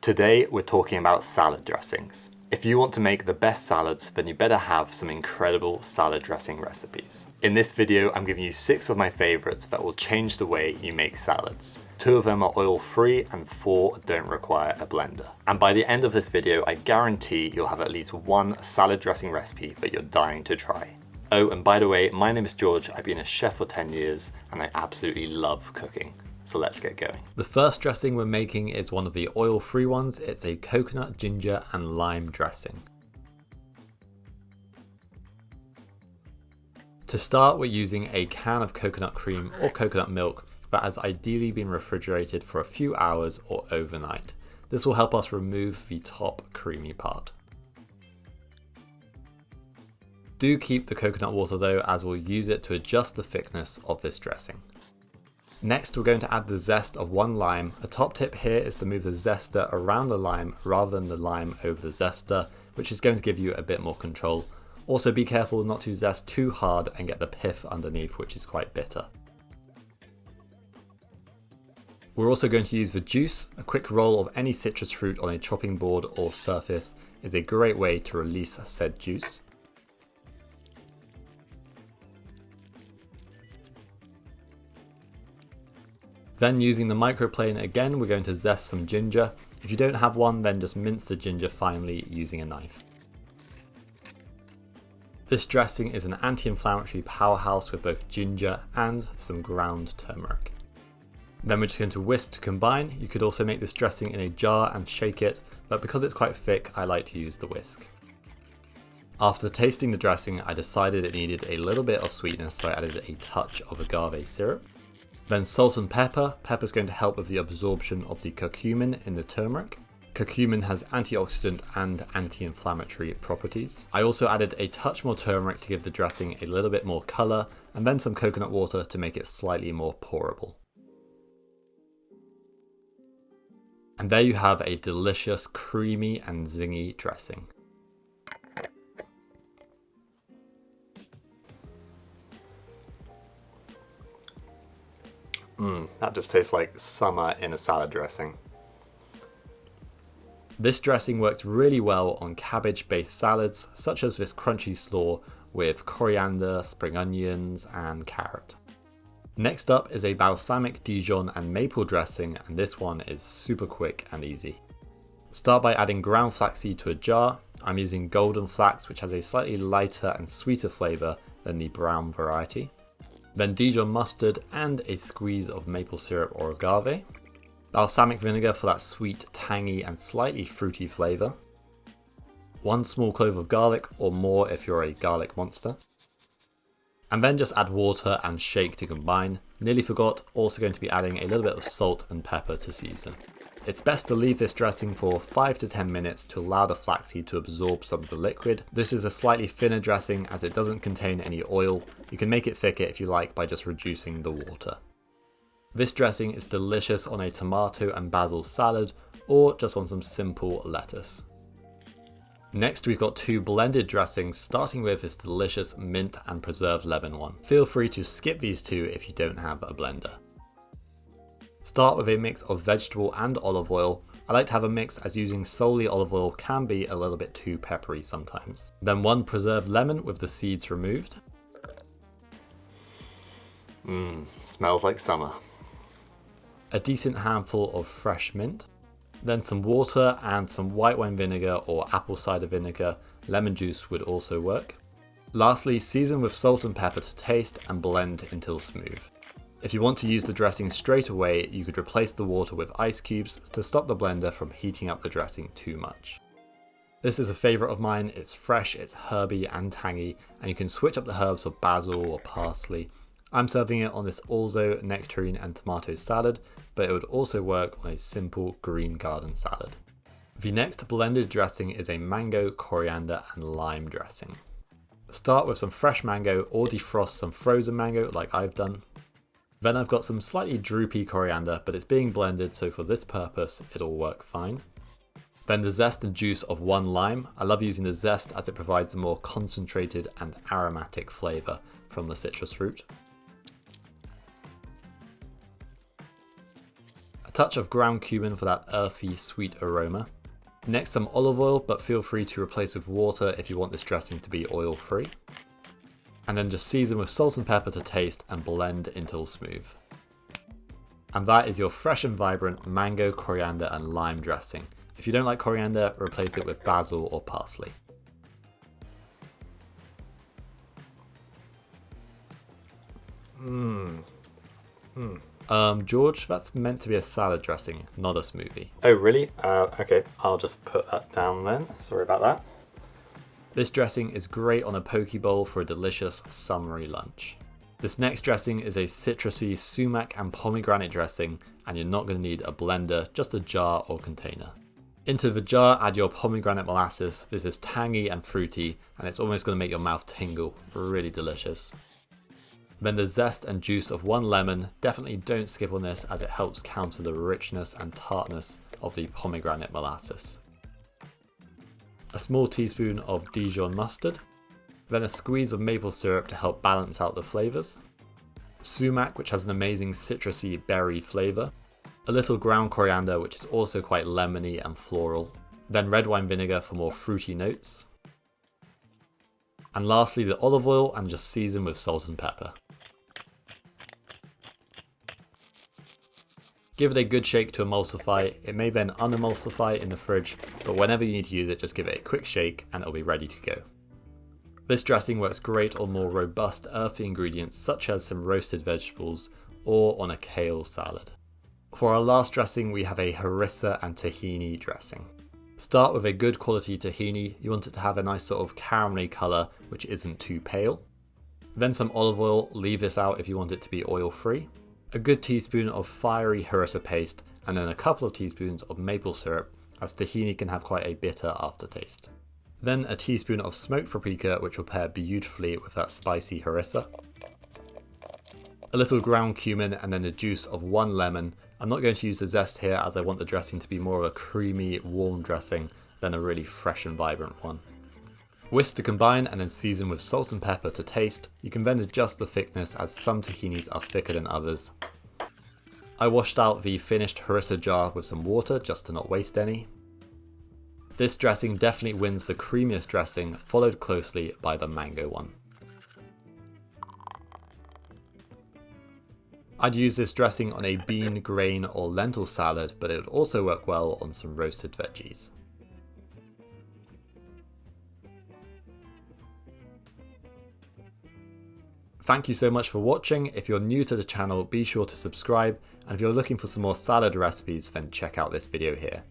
Today we're talking about salad dressings. If you want to make the best salads, then you better have some incredible salad dressing recipes. In this video, I'm giving you 6 of my favorites that will change the way you make salads. 2 of them are oil-free and 4 don't require a blender. And by the end of this video, I guarantee you'll have at least one salad dressing recipe that you're dying to try. Oh, and by the way, my name is George. I've been a chef for 10 years and I absolutely love cooking. So let's get going. The first dressing we're making is one of the oil-free ones. It's a coconut, ginger and lime dressing. To start, we're using a can of coconut cream or coconut milk that has ideally been refrigerated for a few hours or overnight. This will help us remove the top creamy part. Do keep the coconut water though, as we'll use it to adjust the thickness of this dressing. Next, we're going to add the zest of 1 lime. A top tip here is to move the zester around the lime rather than the lime over the zester, which is going to give you a bit more control. Also be careful not to zest too hard and get the pith underneath, which is quite bitter. We're also going to use the juice. A quick roll of any citrus fruit on a chopping board or surface is a great way to release said juice. Then using the microplane again, we're going to zest some ginger. If you don't have one, then just mince the ginger finely using a knife. This dressing is an anti-inflammatory powerhouse with both ginger and some ground turmeric. Then we're just going to whisk to combine. You could also make this dressing in a jar and shake it, but because it's quite thick, I like to use the whisk. After tasting the dressing, I decided it needed a little bit of sweetness, so I added a touch of agave syrup. Then salt and pepper. Pepper's going to help with the absorption of the curcumin in the turmeric. Curcumin has antioxidant and anti-inflammatory properties. I also added a touch more turmeric to give the dressing a little bit more colour, and then some coconut water to make it slightly more pourable. And there you have a delicious, creamy and zingy dressing. That just tastes like summer in a salad dressing. This dressing works really well on cabbage-based salads, such as this crunchy slaw with coriander, spring onions, and carrot. Next up is a balsamic Dijon and maple dressing, and this one is super quick and easy. Start by adding ground flaxseed to a jar. I'm using golden flax, which has a slightly lighter and sweeter flavour than the brown variety. Then Dijon mustard and a squeeze of maple syrup or agave. Balsamic vinegar for that sweet, tangy and slightly fruity flavour. 1 small clove of garlic or more if you're a garlic monster. And then just add water and shake to combine. Nearly forgot, also going to be adding a little bit of salt and pepper to season. It's best to leave this dressing for 5 to 10 minutes to allow the flaxseed to absorb some of the liquid. This is a slightly thinner dressing as it doesn't contain any oil. You can make it thicker if you like by just reducing the water. This dressing is delicious on a tomato and basil salad or just on some simple lettuce. Next, we've got 2 blended dressings, starting with this delicious mint and preserved lemon one. Feel free to skip these 2 if you don't have a blender. Start with a mix of vegetable and olive oil. I like to have a mix as using solely olive oil can be a little bit too peppery sometimes. Then 1 preserved lemon with the seeds removed. Smells like summer. A decent handful of fresh mint. Then some water and some white wine vinegar or apple cider vinegar. Lemon juice would also work. Lastly, season with salt and pepper to taste and blend until smooth. If you want to use the dressing straight away, you could replace the water with ice cubes to stop the blender from heating up the dressing too much. This is a favourite of mine. It's fresh, it's herby and tangy, and you can switch up the herbs of basil or parsley. I'm serving it on this orzo, nectarine and tomato salad, but it would also work on a simple green garden salad. The next blended dressing is a mango, coriander and lime dressing. Start with some fresh mango or defrost some frozen mango like I've done. Then I've got some slightly droopy coriander, but it's being blended, so for this purpose, it'll work fine. Then the zest and juice of 1 lime. I love using the zest as it provides a more concentrated and aromatic flavour from the citrus fruit. touch of ground cumin for that earthy, sweet aroma. Next, some olive oil, but feel free to replace with water if you want this dressing to be oil-free. And then just season with salt and pepper to taste and blend until smooth. And that is your fresh and vibrant mango, coriander and lime dressing. If you don't like coriander, replace it with basil or parsley. George, that's meant to be a salad dressing, not a smoothie. Oh, really? Okay, I'll just put that down then. Sorry about that. This dressing is great on a poke bowl for a delicious summery lunch. This next dressing is a citrusy sumac and pomegranate dressing, and you're not going to need a blender, just a jar or container. Into the jar, add your pomegranate molasses. This is tangy and fruity, and it's almost going to make your mouth tingle. Really delicious. Then the zest and juice of 1 lemon. Definitely don't skip on this, as it helps counter the richness and tartness of the pomegranate molasses. A small teaspoon of Dijon mustard. Then a squeeze of maple syrup to help balance out the flavours. Sumac, which has an amazing citrusy berry flavour. A little ground coriander, which is also quite lemony and floral. Then red wine vinegar for more fruity notes. And lastly the olive oil, and just season with salt and pepper. Give it a good shake to emulsify. It may then unemulsify in the fridge, but whenever you need to use it, just give it a quick shake and it'll be ready to go. This dressing works great on more robust earthy ingredients such as some roasted vegetables or on a kale salad. For our last dressing, we have a harissa and tahini dressing. Start with a good quality tahini. You want it to have a nice sort of caramelly colour which isn't too pale. Then some olive oil, leave this out if you want it to be oil free. A good teaspoon of fiery harissa paste, and then a couple of teaspoons of maple syrup, as tahini can have quite a bitter aftertaste. Then a teaspoon of smoked paprika, which will pair beautifully with that spicy harissa. A little ground cumin, and then the juice of 1 lemon. I'm not going to use the zest here, as I want the dressing to be more of a creamy, warm dressing than a really fresh and vibrant one. Whisk to combine, and then season with salt and pepper to taste. You can then adjust the thickness, as some tahinis are thicker than others. I washed out the finished harissa jar with some water just to not waste any. This dressing definitely wins the creamiest dressing, followed closely by the mango one. I'd use this dressing on a bean, grain or lentil salad, but it would also work well on some roasted veggies. Thank you so much for watching. If you're new to the channel, be sure to subscribe, and if you're looking for some more salad recipes, then check out this video here.